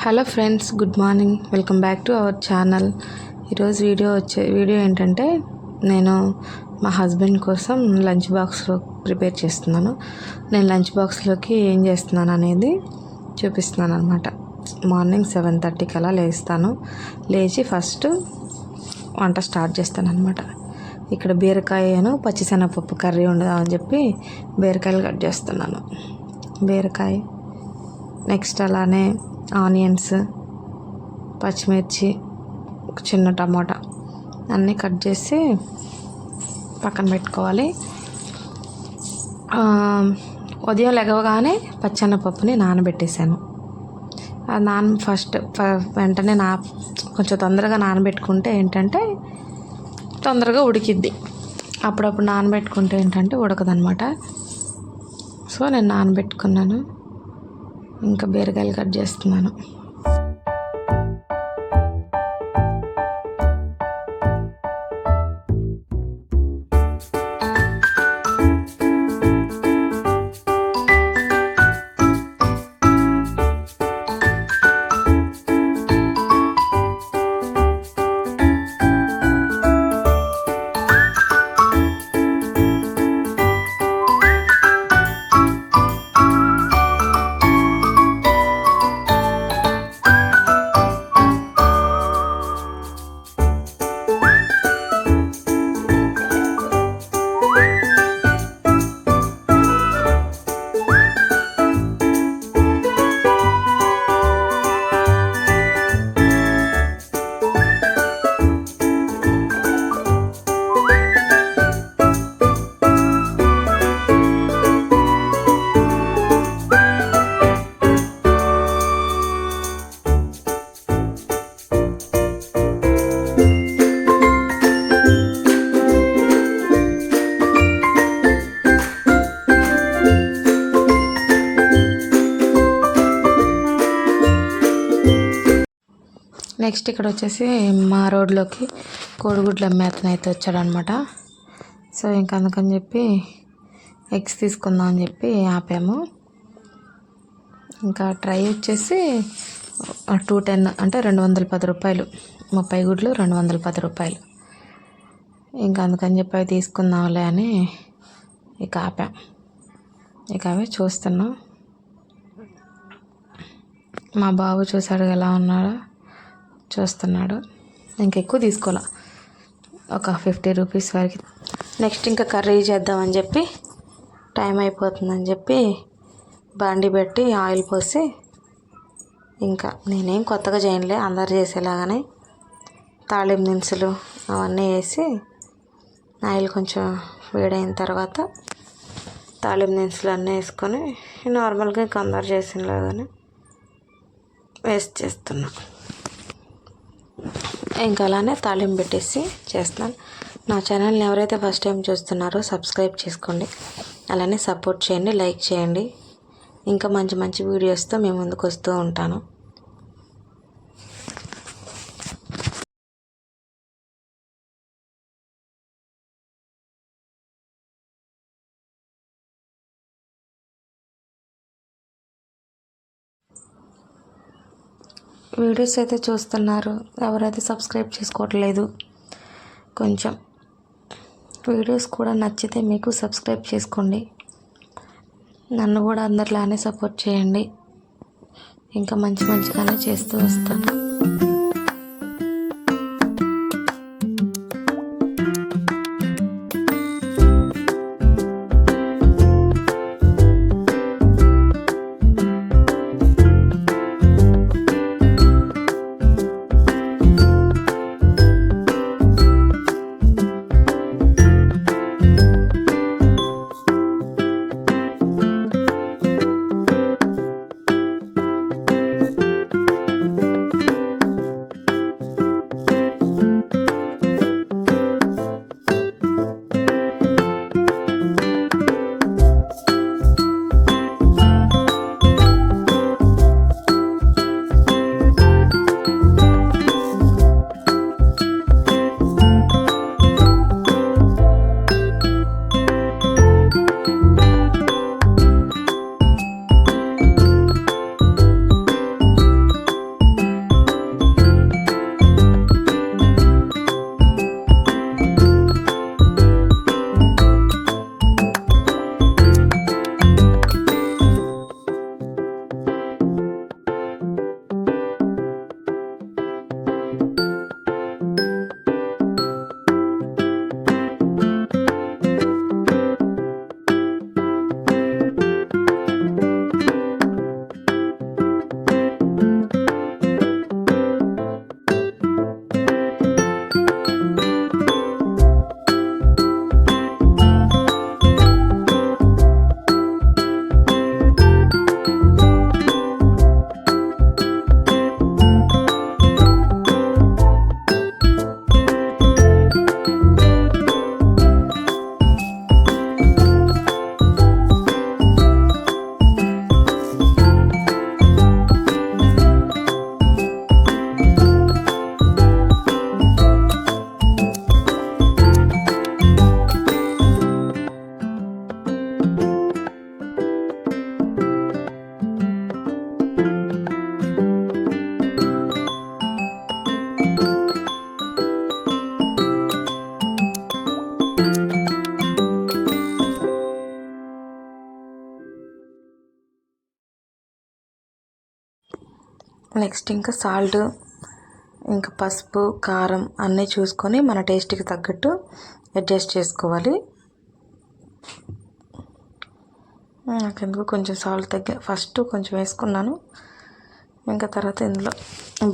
Hello friends, good morning. Welcome back to our channel. ఈరోజు video ఏంటంటే నేను మా హస్బెండ్ కోసం లంచ్ బాక్స్లో ప్రిపేర్ చేస్తున్నాను. నేను లంచ్ బాక్స్లోకి ఏం చేస్తున్నాను అనేది చూపిస్తున్నాను అనమాట. మార్నింగ్ 7:30కి అలా లేస్తాను. లేచి ఫస్ట్ వంట స్టార్ట్ చేస్తాను అనమాట. ఇక్కడ బీరకాయను పచ్చిశనగపప్పు కర్రీ ఉండదామని చెప్పి బీరకాయలు కట్ చేస్తున్నాను. బీరకాయ, నెక్స్ట్ అలానే ఆనియన్స్, పచ్చిమిర్చి, ఒక చిన్న టమాటా అన్నీ కట్ చేసి పక్కన పెట్టుకోవాలి. ఉదయం లెగవగానే పచ్చెనపప్పుని నానబెట్టేసాను. వెంటనే కొంచెం తొందరగా నానబెట్టుకుంటే ఏంటంటే తొందరగా ఉడికిద్ది. అప్పుడప్పుడు నానబెట్టుకుంటే ఏంటంటే ఉడకదనమాట. సో నేను నానబెట్టుకున్నాను. ఇంకా బీరకాయలు కట్ చేస్తున్నాను. నెక్స్ట్ ఇక్కడ వచ్చేసి మా రోడ్లోకి కోడిగుడ్లు అమ్మే అతను అయితే వచ్చాడనమాట. సో ఇంకా అందుకని చెప్పి ఎగ్స్ తీసుకుందాం అని చెప్పి ఆపాము. ఇంకా ట్రై వచ్చేసి 210 అంటే 210 రూపాయలు, 30 గుడ్లు 210 రూపాయలు. ఇంకా అందుకని చెప్పి అవి తీసుకుందాంలే అని ఇక ఆపాం. ఇక అవి చూస్తున్నాం. మా బాబు చూసాడు ఎలా ఉన్నాడో, చూస్తున్నాడు. ఇంకెక్కువ తీసుకోవాలా, ఒక 50 రూపీస్ వరకు. నెక్స్ట్ ఇంకా కర్రీ చేద్దామని చెప్పి టైం అయిపోతుందని చెప్పి బాండి పెట్టి ఆయిల్ పోసి, ఇంకా నేనేం కొత్తగా చేయనులే, అందరు చేసేలాగానే తాళింపు దినుసులు అవన్నీ వేసి ఆయిల్ కొంచెం వేడైన తర్వాత తాళింపు దినుసులు అన్నీ వేసుకొని నార్మల్గా ఇంకా అందరు చేసేలాగానే వేస్ట్ చేస్తున్నా. ఇంకా అలానే తాళింపు పెట్టేసి చేస్తున్నాను. నా ఛానల్ని ఎవరైతే ఫస్ట్ టైం చూస్తున్నారో సబ్స్క్రైబ్ చేసుకోండి, అలానే సపోర్ట్ చేయండి, లైక్ చేయండి. ఇంకా మంచి మంచి వీడియోస్తో మేము ముందుకు వస్తూ ఉంటాను. వీడియోస్ అయితే చూస్తున్నారు, ఎవరైతే సబ్స్క్రైబ్ చేసుకోవట్లేదు, కొంచెం వీడియోస్ కూడా నచ్చితే మీకు సబ్స్క్రైబ్ చేసుకోండి. నన్ను కూడా అందరిలానే సపోర్ట్ చేయండి. ఇంకా మంచి మంచిగానే చేస్తూ వస్తాను. నెక్స్ట్ ఇంకా సాల్ట్, ఇంకా పసుపు, కారం అన్నీ చూసుకొని మన టేస్ట్కి తగ్గట్టు అడ్జస్ట్ చేసుకోవాలి. నాకెందుకు కొంచెం సాల్ట్ ఫస్ట్ కొంచెం వేసుకున్నాను. ఇంకా తర్వాత ఇందులో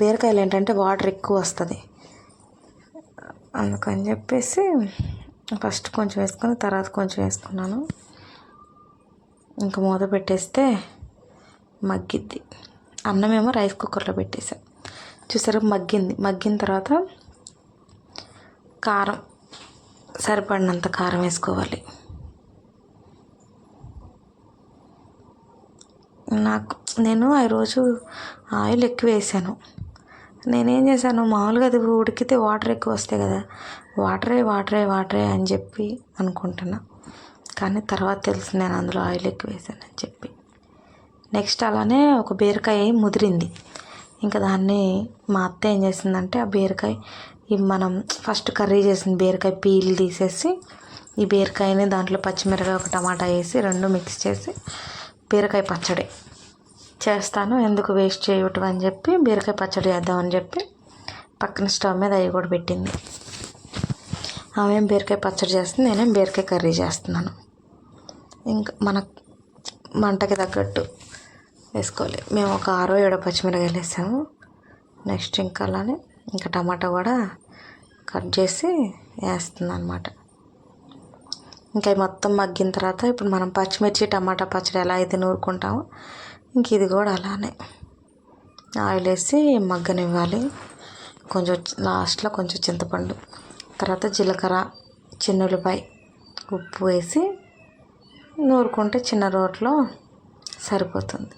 బీరకాయలు ఏంటంటే వాటర్ ఎక్కువ వస్తుంది, అందుకని చెప్పేసి ఫస్ట్ కొంచెం వేసుకొని తర్వాత కొంచెం వేసుకున్నాను. ఇంకా మూత పెట్టేస్తే మగ్గిద్ది. అన్నమేమో రైస్ కుక్కర్లో పెట్టేసాను. చూసారా మగ్గిన తర్వాత కారం సరిపడినంత కారం వేసుకోవాలి. నేను ఆ రోజు ఆయిల్ ఎక్కువ వేసాను. నేనేం చేశాను, మామూలుగా అది ఉడికితే వాటర్ ఎక్కువ వస్తాయి కదా, వాటరే అని చెప్పి అనుకుంటున్నా. కానీ తర్వాత తెలిసింది నేను అందులో ఆయిల్ ఎక్కువ వేసానని చెప్పి. నెక్స్ట్ అలానే ఒక బీరకాయ ముదిరింది. ఇంకా దాన్ని మా అత్త ఏం చేసిందంటే ఆ బీరకాయ మనం ఫస్ట్ కర్రీ చేసిన బీరకాయ పీల్ తీసేసి ఈ బీరకాయని దాంట్లో పచ్చిమిరపకాయ ఒక టమాటా వేసి రెండు మిక్స్ చేసి బీరకాయ పచ్చడి చేస్తాను, ఎందుకు వేస్ట్ చేయటం అని చెప్పి బీరకాయ పచ్చడి చేద్దామని చెప్పి పక్కన స్టవ్ మీద అవి కూడా పెట్టింది. ఆమెం బీరకాయ పచ్చడి చేస్తుంది, నేనేం బీరకాయ కర్రీ చేస్తున్నాను. ఇంకా మన మంటకి తగ్గట్టు వేసుకోవాలి. మేము ఒక 6-7 పచ్చిమిరకాయలు వేసాము. నెక్స్ట్ ఇంకా అలానే ఇంకా టమాటా కూడా కట్ చేసి వేస్తుంది అనమాట. ఇంకా మొత్తం మగ్గిన తర్వాత ఇప్పుడు మనం పచ్చిమిర్చి టమాటా పచ్చడి ఎలా అయితే నూరుకుంటామో ఇంక ఇది కూడా అలానే ఆయిల్ వేసి మగ్గనివ్వాలి. కొంచెం లాస్ట్లో కొంచెం చింతపండు, తర్వాత జీలకర్ర, చిన్నులపాయ, ఉప్పు వేసి నూరుకుంటే చిన్న రోట్లో సరిపోతుంది.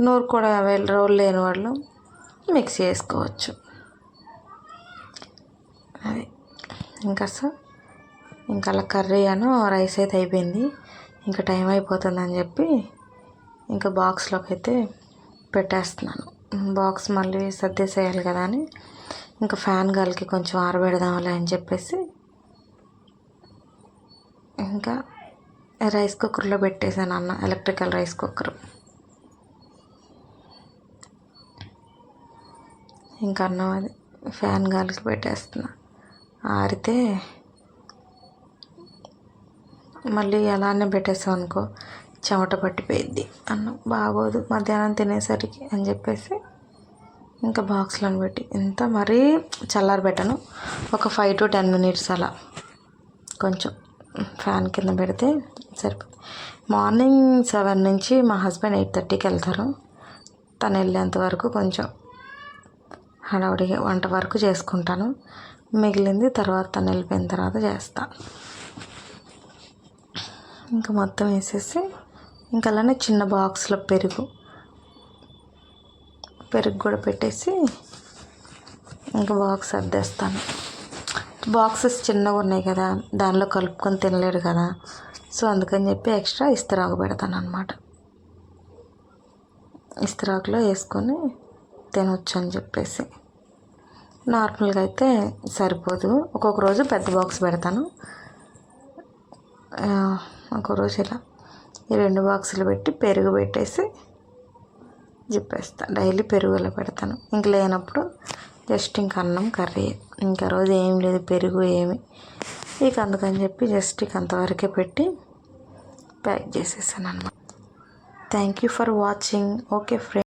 నూరుకోవడం రోలు లేని వాళ్ళు మిక్సీ వేసుకోవచ్చు. అది ఇంకా అలా కర్రీ రైస్ అయితే అయిపోయింది. ఇంకా టైం అయిపోతుందని చెప్పి ఇంకా బాక్స్లోకి అయితే పెట్టేస్తున్నాను. బాక్స్ మళ్ళీ సర్దేసేయాలి కదా అని ఇంకా ఫ్యాన్ గాలికి కొంచెం ఆరబెడదాంలే అని చెప్పేసి ఇంకా రైస్ కుక్కర్లో పెట్టేశాను. Electrical rice cooker. ఇంకా అన్నం అది ఫ్యాన్ గాలికి పెట్టేస్తున్నా. ఆరితే మళ్ళీ అలానే పెట్టేసాం అనుకో చెమట పట్టిపోయిద్ది, అన్నం బాగోదు మధ్యాహ్నం తినేసరికి అని చెప్పేసి ఇంకా బాక్స్లో పెట్టి ఇంత మరీ చల్లారబెట్టను, ఒక 5 to 10 minutes అలా కొంచెం ఫ్యాన్ కింద పెడితే సరిపోతుంది. మార్నింగ్ 7 నుంచి మా హస్బెండ్ 8:30కి వెళ్తారు. తను వెళ్ళేంత వరకు కొంచెం హడావుడిగా వంట వరకు చేసుకుంటాను, మిగిలింది తర్వాత తను వెళ్ళిపోయిన తర్వాత చేస్తాను. ఇంకా మొత్తం వేసేసి ఇంకా అలానే చిన్న బాక్స్లో పెరుగు కూడా పెట్టేసి ఇంకా బాక్స్ సర్దేస్తాను. బాక్సెస్ చిన్నగా ఉన్నాయి కదా, దానిలో కలుపుకొని తినలేడు కదా, సో అందుకని చెప్పి ఎక్స్ట్రా ఇస్తరాకు పెడతాను అనమాట. ఇస్తరాకులో వేసుకొని తినొచ్చు అని చెప్పేసి. నార్మల్గా అయితే సరిపోదు, ఒక్కొక్క రోజు పెద్ద బాక్స్ పెడతాను, ఒక్కొక్క రోజు ఇలా ఈ 2 బాక్సులు పెట్టి పెరుగు పెట్టేసి జిప్పేస్తాను. డైలీ పెరుగులో పెడతాను. ఇంక లేనప్పుడు జస్ట్ ఇంక అన్నం కర్రీ. ఇంకా రోజు ఏం లేదు పెరుగు ఏమి, ఇక అందుకని చెప్పి జస్ట్ ఇక అంతవరకే పెట్టి ప్యాక్ చేసేసాను అన్నమాట. Thank you for watching. Okay friends.